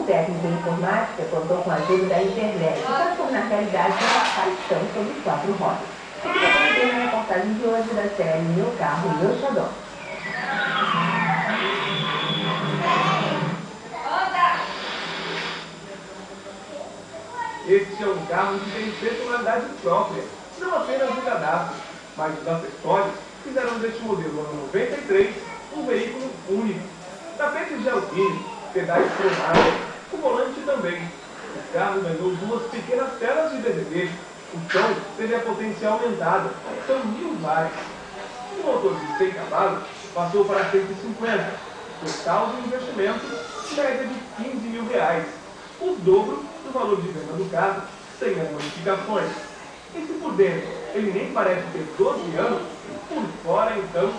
técnico em informática contou com a ajuda da internet, transformou na realidade uma paixão sobre 4 rodas. O que aconteceu na reportagem de hoje da série Meu Carro, Meu Xodó. Este é um carro que tem personalidade própria, não apenas no cadastro, mas os acessórios fizeram deste modelo ano 93 um veículo único. Tapetes de alumínio, pedais cromados, o volante também. O carro ganhou 2 pequenas telas de DVD. O som teve a potência aumentada, são 1000 watts. O motor de 100 cavalos passou para 150. Total de investimento, média de R$15.000. O dobro do valor de venda do carro, sem as modificações. E se por dentro ele nem parece ter 12 anos, por fora então,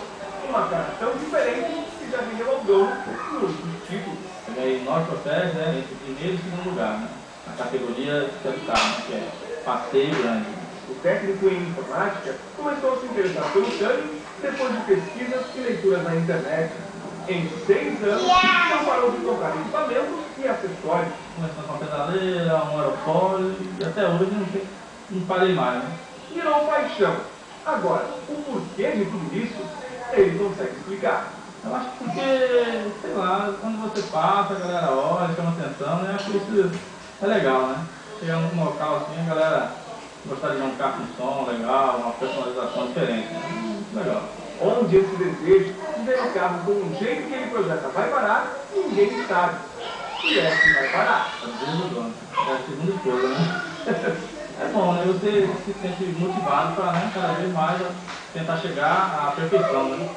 uma cara tão diferente que já vendeu ao dono muitos títulos. Ganhei 9 troféus, né, entre primeiro e segundo lugar, né, na categoria do carro, né, que é passeio grande. O técnico em informática começou a se interessar pelo câmbio depois de pesquisas e leituras na internet. Em 6 anos, não parou de comprar equipamentos e acessórios. Começando com a pedaleira, um aerofólio e até hoje não parei mais, né? Virou paixão. Agora, o porquê de tudo isso, ele consegue explicar. Eu acho que porque, sei lá, quando você passa, a galera olha, chama atenção, né? Acho que isso é legal, né? Chegar num local assim, a galera gostar de ver um carro com som legal, uma personalização diferente, né? Muito legal. Onde esse desejo de ver o carro com um jeito que ele projeta vai parar, ninguém sabe. E é que vai parar. É o segundo dono, é a segunda esposa, né? É bom, né? Você se sente motivado para, né, cada vez mais tentar chegar à perfeição, né?